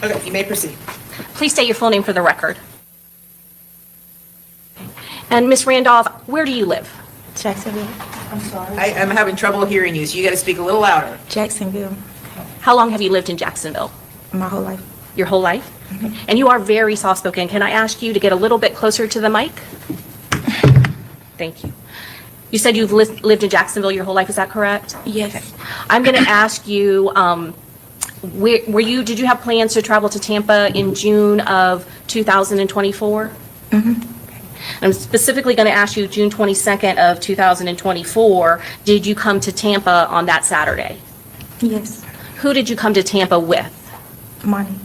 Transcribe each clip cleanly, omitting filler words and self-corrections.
Okay, you may proceed. Please state your full name for the record. And Ms. Randolph, where do you live? Jacksonville. I'm sorry. I'm having trouble hearing you, so you got to speak a little louder. Jacksonville. How long have you lived in Jacksonville? My whole life. Your whole life? And you are very soft-spoken. Can I ask you to get a little bit closer to the mic? Thank you. You said you've lived in Jacksonville your whole life, is that correct? Yes. I'm going to ask you, did you have plans to travel to Tampa in June of 2024? I'm specifically going to ask you, June 22nd of 2024, did you come to Tampa on that Saturday? Yes. Who did you come to Tampa with? Money.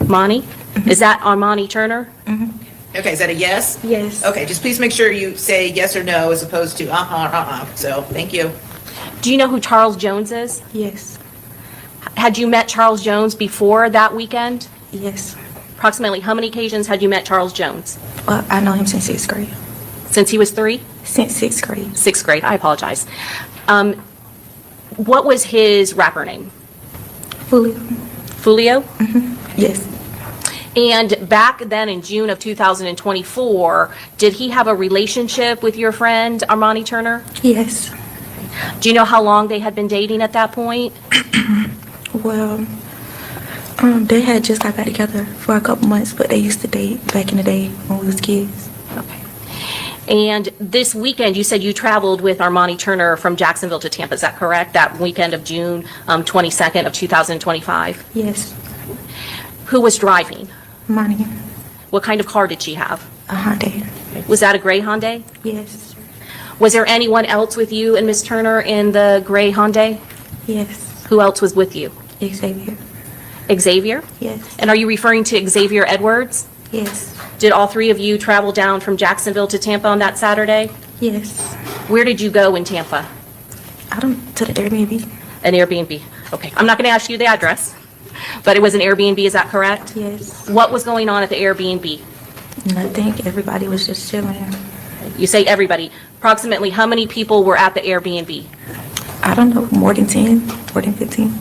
Monty? Is that Armani Turner? Okay, is that a yes? Yes. Okay, just please make sure you say yes or no as opposed to So, thank you. Do you know who Charles Jones is? Yes. Had you met Charles Jones before that weekend? Yes. Approximately how many occasions had you met Charles Jones? Well, I know him since 6th grade. Since he was 3? Since 6th grade. 6th grade, I apologize. What was his rapper name? Julio. Foolio? Yes. And back then in June of 2024, did he have a relationship with your friend Armani Turner? Yes. Do you know how long they had been dating at that point? Well, they had just got back together for a couple months, but they used to date back in the day when we was kids. Okay. And this weekend, you said you traveled with Armani Turner from Jacksonville to Tampa, is that correct? That weekend of June 22nd of 2025? Yes. Who was driving? Money. What kind of car did she have? A Hyundai. Was that a gray Hyundai? Yes. Was there anyone else with you and Ms. Turner in the gray Hyundai? Yes. Who else was with you? Xavier. Xavier? Yes. And are you referring to Xavier Edwards? Yes. Did all three of you travel down from Jacksonville to Tampa on that Saturday? Yes. Where did you go in Tampa? To the Airbnb. An Airbnb. Okay, I'm not going to ask you the address, but it was an Airbnb, is that correct? Yes. What was going on at the Airbnb? Nothing. Everybody was just chilling. You say everybody. Approximately how many people were at the Airbnb? I don't know, more than 10, more than 15.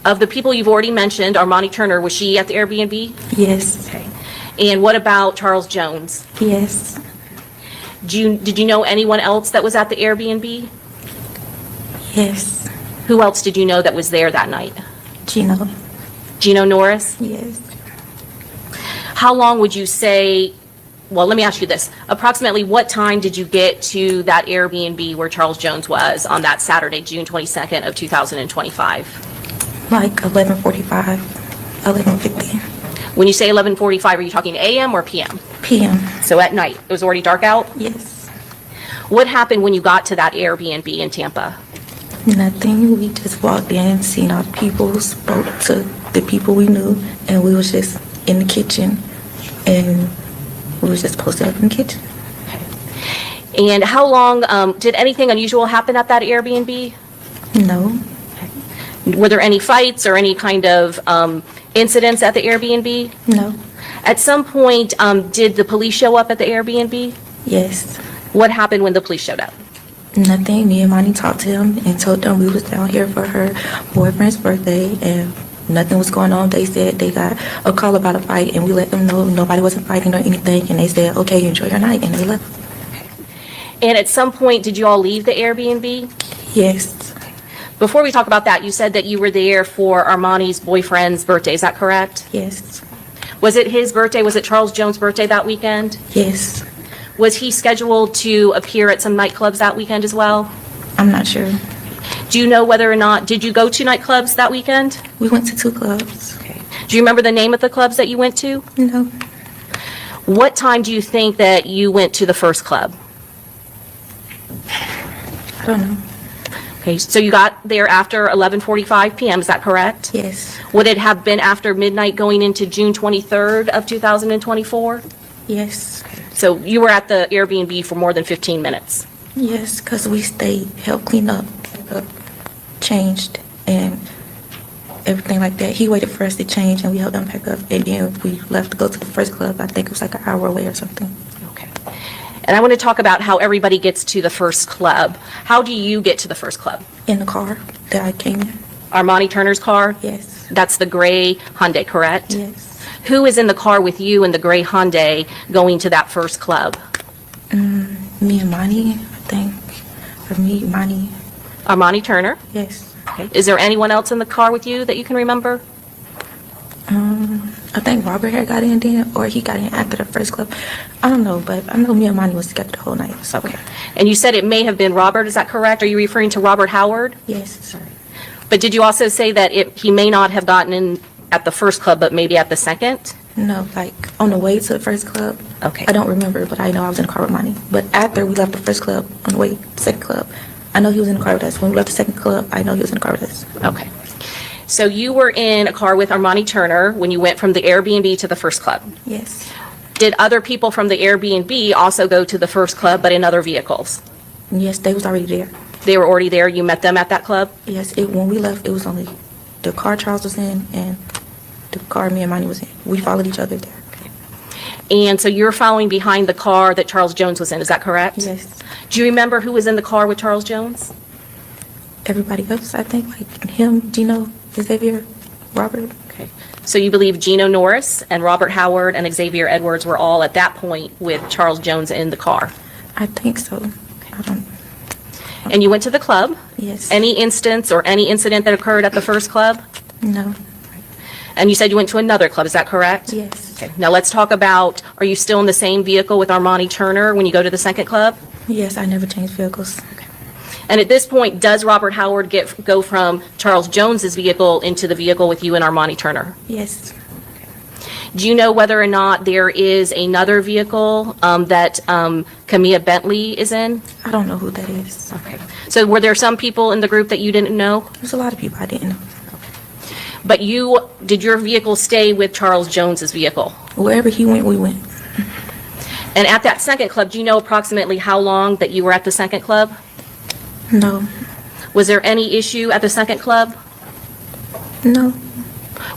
Of the people you've already mentioned, Armani Turner, was she at the Airbnb? Yes. Okay. And what about Charles Jones? Yes. Did you know anyone else that was at the Airbnb? Yes. Who else did you know that was there that night? Gino. Gino Norris? Yes. How long would you say, well, let me ask you this. Approximately what time did you get to that Airbnb where Charles Jones was on that Saturday, June 22nd of 2025? Like 11:45, 11:50 When you say 11:45, are you talking AM or PM? p.m. So at night. It was already dark out? Yes. What happened when you got to that Airbnb in Tampa? Nothing. We just walked in, seen our people, spoke to the people we knew, and we was just in the kitchen, and we was just posted up in the kitchen. And how long, did anything unusual happen at that Airbnb? No. Were there any fights or any kind of incidents at the Airbnb? No. At some point, did the police show up at the Airbnb? Yes. What happened when the police showed up? Nothing. Me and Monty talked to him and told them we was down here for her boyfriend's birthday and nothing was going on. They said they got a call about a fight and we let them know nobody wasn't fighting or anything, and they said, okay, enjoy your night, and they left. And at some point, did you all leave the Airbnb? Yes. Before we talk about that, you said that you were there for Armani's boyfriend's birthday. Is that correct? Yes. Was it his birthday? Was it Charles Jones' birthday that weekend? Yes. Was he scheduled to appear at some nightclubs that weekend as well? I'm not sure. Do you know whether or not, did you go to nightclubs that weekend? We went to 2 clubs. Do you remember the name of the clubs that you went to? No. What time do you think that you went to the first club? I don't know. Okay, so you got there after 11:45 p.m., is that correct? Yes. Would it have been after midnight going into June 23rd of 2024? Yes. So you were at the Airbnb for more than 15 minutes? Yes, because we stayed, helped clean up, changed, and everything like that. He waited for us to change, and we helped him pack up, and then we left to go to the first club. I think it was like an hour away or something. Okay. And I want to talk about how everybody gets to the first club. How do you get to the first club? In the car that I came in. Armani Turner's car? Yes. That's the gray Hyundai, correct? Yes. Who is in the car with you in the gray Hyundai going to that first club? Me and Monty, I think. For me, Monty. Armani Turner. Yes. Okay. Is there anyone else in the car with you that you can remember? I think Robert had got in then, or he got in after the first club. I don't know, but I know me and Monty was together the whole night. So. Okay. And you said it may have been Robert, is that correct? Are you referring to Robert Howard? Yes. But did you also say that he may not have gotten in at the first club, but maybe at the second? No, like on the way to the first club. Okay. I don't remember, but I know I was in the car with Monty. But after we left the first club, on the way to the second club, I know he was in the car with us. When we left the second club, I know he was in the car with us. Okay. So you were in a car with Armani Turner when you went from the Airbnb to the first club. Yes. Did other people from the Airbnb also go to the first club, but in other vehicles? Yes, they was already there. They were already there? You met them at that club? Yes, when we left, it was only the car Charles was in and the car me and Monty was in. We followed each other there. And so you're following behind the car that Charles Jones was in, is that correct? Yes. Do you remember who was in the car with Charles Jones? Everybody else, I think, like him, Gino, Xavier, Robert. Okay. So you believe Gino Norris and Robert Howard and Xavier Edwards were all at that point with Charles Jones in the car? I think so. I don't. And you went to the club? Yes. Any instance or any incident that occurred at the first club? No. And you said you went to another club, is that correct? Yes. Okay. Now let's talk about, are you still in the same vehicle with Armani Turner when you go to the second club? Yes, I never changed vehicles. And at this point, does Robert Howard go from Charles Jones's vehicle into the vehicle with you and Armani Turner? Yes. Do you know whether or not there is another vehicle that Camilla Bentley is in? I don't know who that is. Okay. So were there some people in the group that you didn't know? There's a lot of people I didn't know. But did your vehicle stay with Charles Jones's vehicle? Wherever he went, we went. And at that second club, do you know approximately how long that you were at the second club? No. Was there any issue at the second club? No.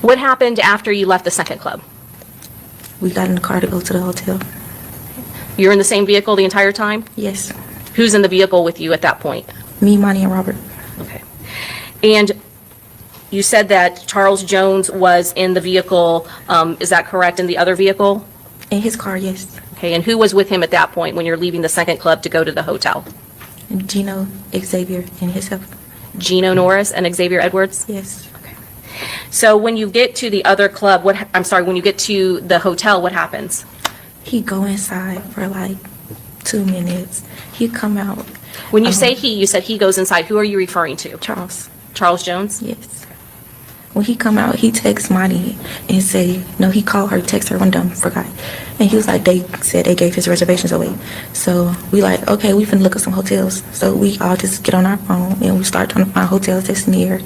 What happened after you left the second club? We got in the car to go to the hotel. You were in the same vehicle the entire time? Yes. Who's in the vehicle with you at that point? Me, Monty, and Robert. Okay. And you said that Charles Jones was in the vehicle, is that correct, in the other vehicle? In his car, yes. Okay, and who was with him at that point when you're leaving the second club to go to the hotel? Gino, Xavier, and himself. Gino Norris and Xavier Edwards? Yes. So when you get to the other club, when you get to the hotel, what happens? He go inside for like 2 minutes. He come out. When you say he, you said he goes inside. Who are you referring to? Charles. Charles Jones? Yes. When he come out, he texts Monty and say, no, he called her, text her, one of them forgot. And he was like, they said they gave his reservations away. So we like, okay, we finna look at some hotels. So we all just get on our phone and we start trying to find hotels that's near.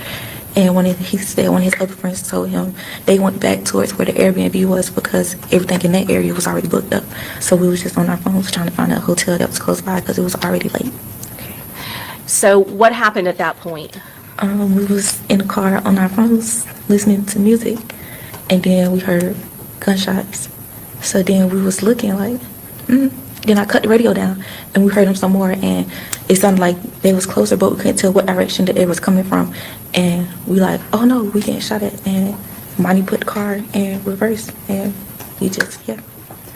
And he said one of his other friends told him they went back towards where the Airbnb was because everything in that area was already booked up. So we was just on our phones trying to find a hotel that was close by because it was already late. So what happened at that point? We was in the car on our phones listening to music, and then we heard gunshots. So then we was looking like, Then I cut the radio down, and we heard them some more, and it sounded like they was closer, but we couldn't tell what direction that it was coming from. And we like, oh no, we getting shot at. And Monty put the car in reverse, and we just, yeah.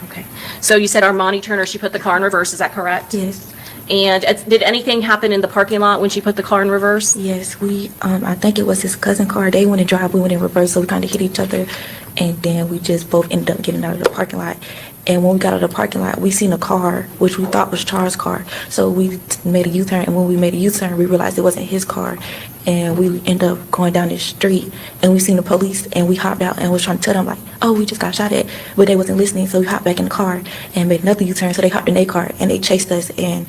Okay. So you said Armani Turner, she put the car in reverse, is that correct? Yes. And did anything happen in the parking lot when she put the car in reverse? Yes, I think it was his cousin car. They went in drive, we went in reverse, so we kind of hit each other, and then we just both ended up getting out of the parking lot. And when we got out of the parking lot, we seen a car, which we thought was Charles' car. So we made a U-turn, and when we made a U-turn, we realized it wasn't his car. And we ended up going down this street, and we seen the police, and we hopped out and was trying to tell them, like, oh, we just got shot at. But they wasn't listening, so we hopped back in the car and made another U-turn. So they hopped in their car, and they chased us, and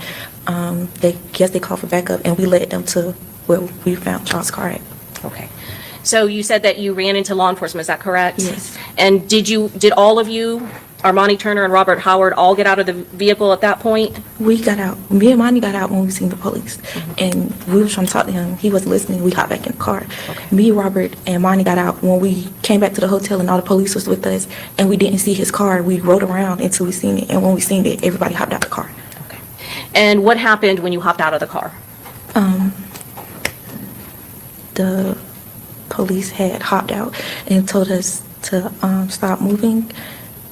they called for backup, and we led them to where we found Charles' car at. Okay. So you said that you ran into law enforcement, is that correct? Yes. And did all of you, Armani Turner and Robert Howard, all get out of the vehicle at that point? We got out. Me and Monty got out when we seen the police. And we were trying to talk to him. He wasn't listening. We hopped back in the car. Me, Robert, and Monty got out when we came back to the hotel and all the police was with us. And we didn't see his car. We rode around until we seen it. And when we seen it, everybody hopped out the car. Okay. And what happened when you hopped out of the car? The police had hopped out and told us to stop moving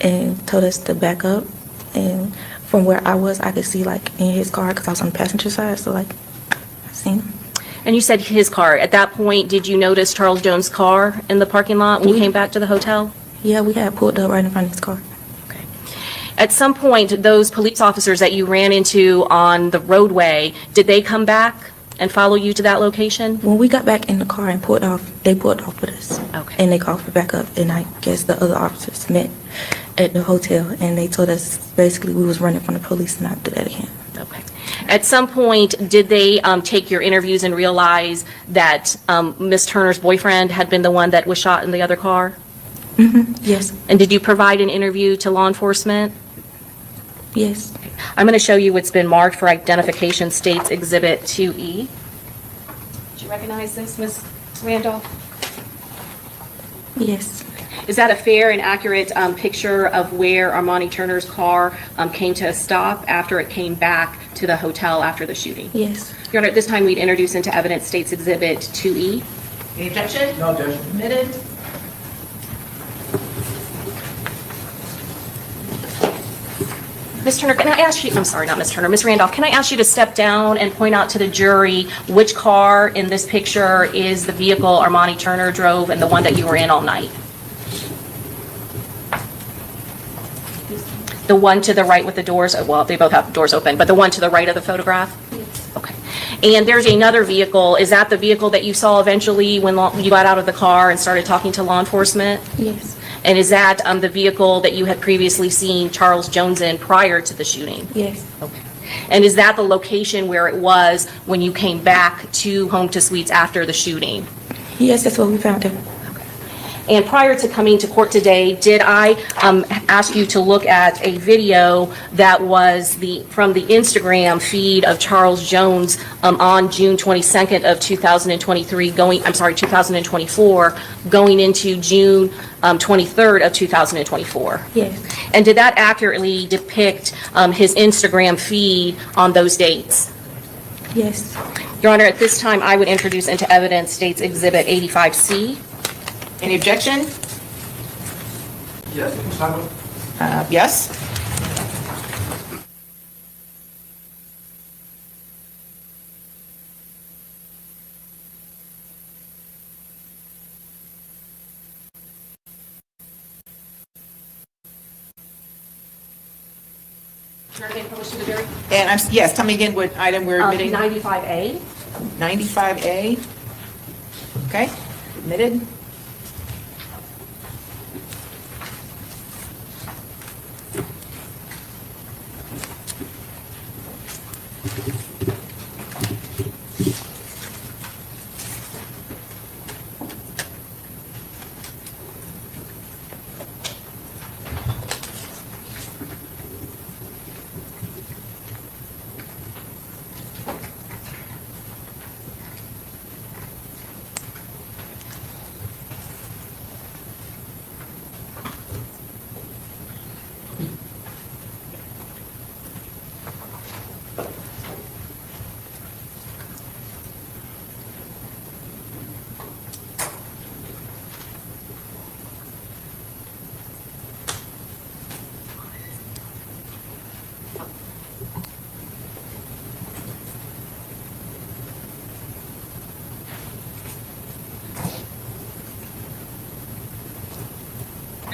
and told us to back up. And from where I was, I could see like in his car because I was on the passenger side. So like I seen him. And you said his car. At that point, did you notice Charles Jones' car in the parking lot when you came back to the hotel? Yeah, we had pulled up right in front of his car. Okay. At some point, those police officers that you ran into on the roadway, did they come back and follow you to that location? When we got back in the car and pulled off, they pulled off with us. Okay. And they called for backup. And I guess the other officers met at the hotel and they told us basically we was running from the police and not do that again. Okay. At some point, did they take your interviews and realize that Ms. Turner's boyfriend had been the one that was shot in the other car? Yes. And did you provide an interview to law enforcement? Yes. I'm going to show you what's been marked for identification, States Exhibit 2E. Do you recognize this, Ms. Randolph? Yes. Is that a fair and accurate picture of where Armani Turner's car came to a stop after it came back to the hotel after the shooting? Yes. Your Honor, at this time, we'd introduce into evidence States Exhibit 2E. Any objection? No objection. Admitted. Ms. Turner, can I ask you, I'm sorry, not Ms. Turner, Ms. Randolph, can I ask you to step down and point out to the jury which car in this picture is the vehicle Armani Turner drove and the one that you were in all night? The one to the right with the doors, well, they both have doors open, but the one to the right of the photograph? Yes. Okay. And there's another vehicle. Is that the vehicle that you saw eventually when you got out of the car and started talking to law enforcement? Yes. And is that the vehicle that you had previously seen Charles Jones in prior to the shooting? Yes. Okay. And is that the location where it was when you came back to Home to Suites after the shooting? Yes, that's what we found him. And prior to coming to court today, did I ask you to look at a video that was from the Instagram feed of Charles Jones on June 22nd of 2023 2024, going into June 23rd of 2024? Yes. And did that accurately depict his Instagram feed on those dates? Yes. Your Honor, at this time, I would introduce into evidence States Exhibit 85C. Any objection? Yes, Ms. Howard. Yes. And yes, tell me again what item we're admitting. 95A. 95A. Okay, admitted.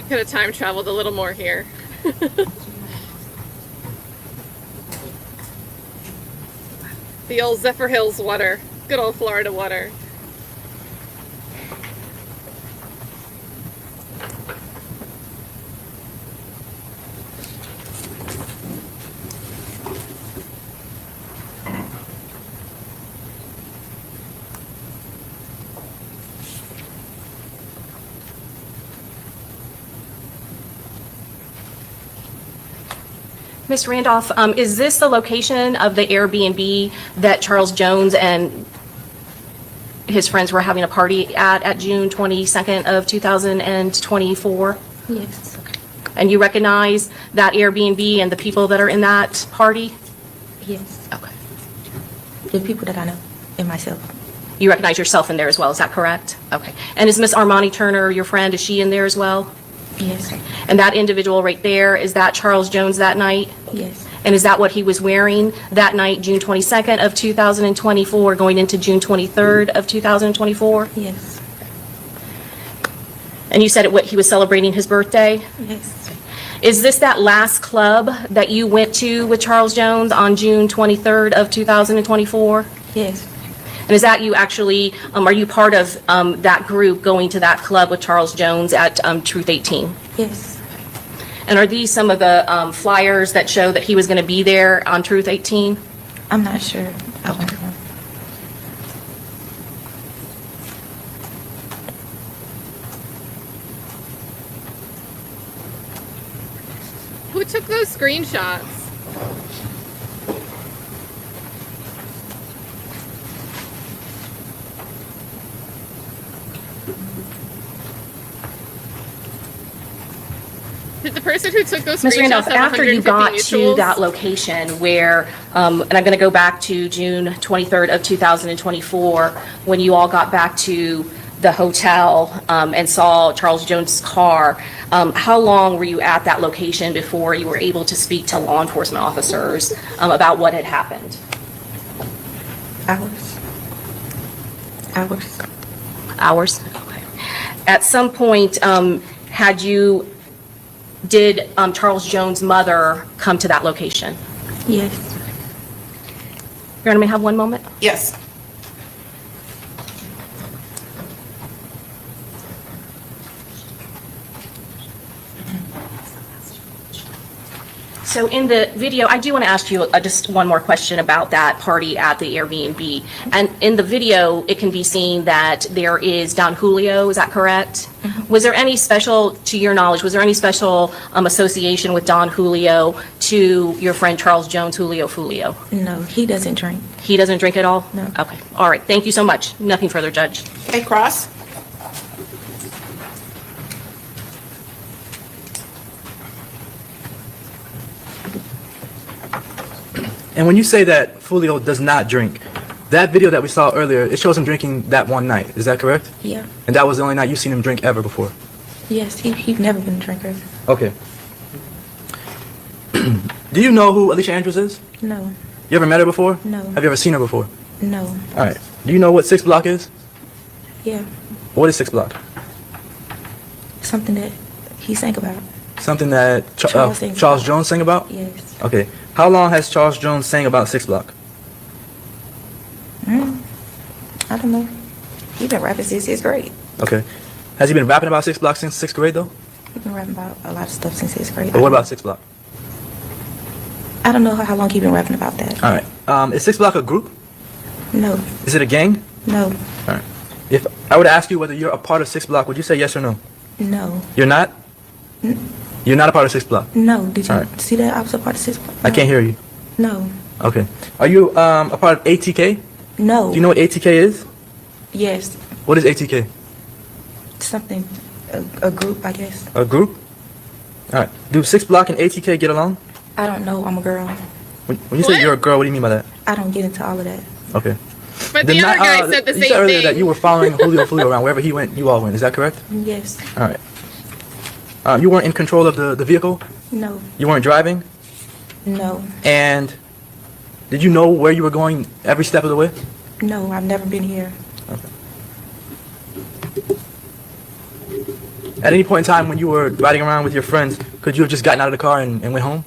Could have time traveled a little more here. The old Zephyr Hills water. Good old Florida water. Ms. Randolph, is this the location of the Airbnb that Charles Jones and his friends were having a party at June 22nd of 2024? Yes. And you recognize that Airbnb and the people that are in that party? Yes. Okay. The people that I know and myself. You recognize yourself in there as well, is that correct? Okay. And is Miss Armani Turner your friend? Is she in there as well? Yes. And that individual right there, is that Charles Jones that night? Yes. And is that what he was wearing that night, June 22nd of 2024, going into June 23rd of 2024? Yes. And you said he was celebrating his birthday? Yes. Is this that last club that you went to with Charles Jones on June 23rd of 2024? Yes. And is that you actually, are you part of that group going to that club with Charles Jones at Truth 18? Yes. And are these some of the flyers that show that he was going to be there on Truth 18? I'm not sure. I don't know. Who took those screenshots? Did the person who took those Ms. screenshots Randolph, have after you 150 got to mutuals? that location where, and I'm going to go back to June 23rd of 2024, when you all got back to the hotel and saw Charles Jones' car, how long were you at that location before you were able to speak to law enforcement officers about what had happened? Hours. Hours. Hours? Okay. At some point, did Charles Jones' mother come to that location? Yes. Your Honor, may I have one moment? Yes. So in the video, I do want to ask you just one more question about that party at the Airbnb. And in the video, it can be seen that there is Don Julio, is that correct? Was there any special, to your knowledge, was there any special association with Don Julio to your friend Charles Jones, Julio Foolio? No, he doesn't drink. He doesn't drink at all? No. Okay, all right, thank you so much. Nothing further, Judge. Okay, Cross? And when you say that Julio does not drink, that video that we saw earlier, it shows him drinking that one night. Is that correct? Yeah. And that was the only night you've seen him drink ever before? Yes, he's never been a drinker. Okay. Do you know who Alicia Andrews is? No. You ever met her before? No. Have you ever seen her before? No. All right. Do you know what 6 Block is? Yeah. What is 6 Block? Something that he sang about. Something that Charles sings Charles about. Jones sang about? Yes. Okay. How long has Charles Jones sang about 6 Block? I don't know. He's been rapping since 6th grade. Okay. Has he been rapping about 6 Block since 6th grade though? He's been rapping about a lot of stuff since 6th grade. But what about 6 Block? I don't know how long he's been rapping about that. All right. Is 6 Block a group? No. Is it a gang? No. All right. If I were to ask you whether you're a part of 6 Block, would you say yes or no? No. You're not? You're not a part of 6 Block? No. Did you All right. see that? I was a part of 6th. I can't hear you. No. Okay. Are you a part of ATK? No. Do you know what ATK is? Yes. What is ATK? Something. A group, I guess. A group? All right. Do 6 Block and ATK get along? I don't know. I'm a girl. When you say What? you're a girl, what do you mean by that? I don't get into all of that. Okay. But the other guy said the you same said earlier thing. that you were following Julio Foolio around. Wherever he went, you all went. Is that correct? Yes. All right. You weren't in control of the vehicle? No. You weren't driving? No. And did you know where you were going every step of the way? No. I've never been here. Okay. At any point in time when you were riding around with your friends, could you have just gotten out of the car and went home?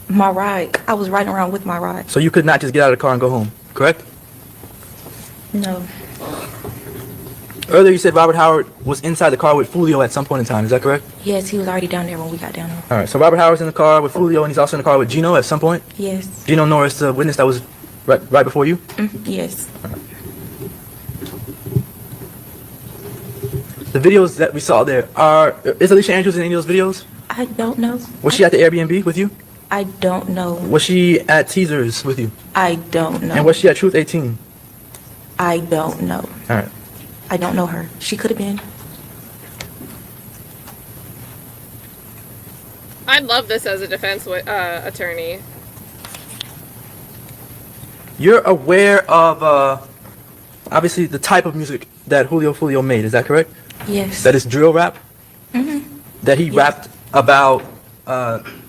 My ride. I was riding around with my ride. So you could not just get out of the car and go home, correct? No. Earlier you said Robert Howard was inside the car with Foolio at some point in time, is that correct? Yes, he was already down there when we got down there. All right, so Robert Howard's in the car with Foolio and he's also in the car with Gino at some point? Yes. Gino Norris, the witness that was right before you? Yes. The videos that we saw there is Alicia Andrews in any of those videos? I don't know. Was she at the Airbnb with you? I don't know. Was she at Teasers with you? I don't know. And was she at Truth 18? I don't know. All right. I don't know her. She could have been. I'd love this as a defense attorney. You're aware of obviously the type of music that Julio Foolio made. Is that correct? Yes. That is drill rap. Mm-hmm. That he rapped about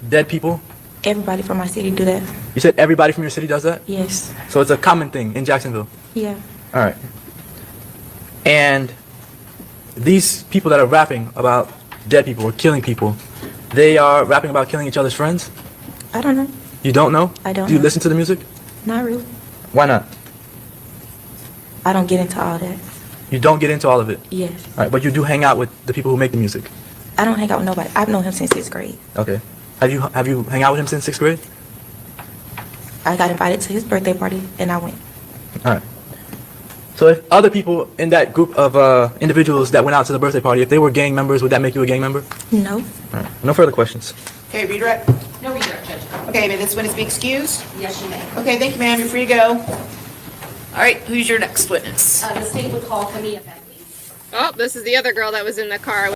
dead people. Everybody from my city do that. You said everybody from your city does that? Yes. So it's a common thing in Jacksonville. Yeah. All right. And these people that are rapping about dead people or killing people, they are rapping about killing each other's friends? I don't know. You don't know? I don't Do you know. listen to the music? Not really. Why not? I don't get into all that. You don't get into all of it. Yes. All right, but you do hang out with the people who make the music. I don't hang out with nobody. I've known him since 6th grade. Okay. Have you hang out with him since 6th grade? I got invited to his birthday party and I went. All right. So if other people in that group of individuals that went out to the birthday party, if they were gang members, would that make you a gang member? No. All right. No further questions. Okay, redirect. No redirect, Judge. Okay, may this witness be excused? Yes, you may. Okay, thank you, ma'am. You're free to go. All right, who's your next witness? The state would call Camilla Bentley. Oh, this is the other girl that was in the car.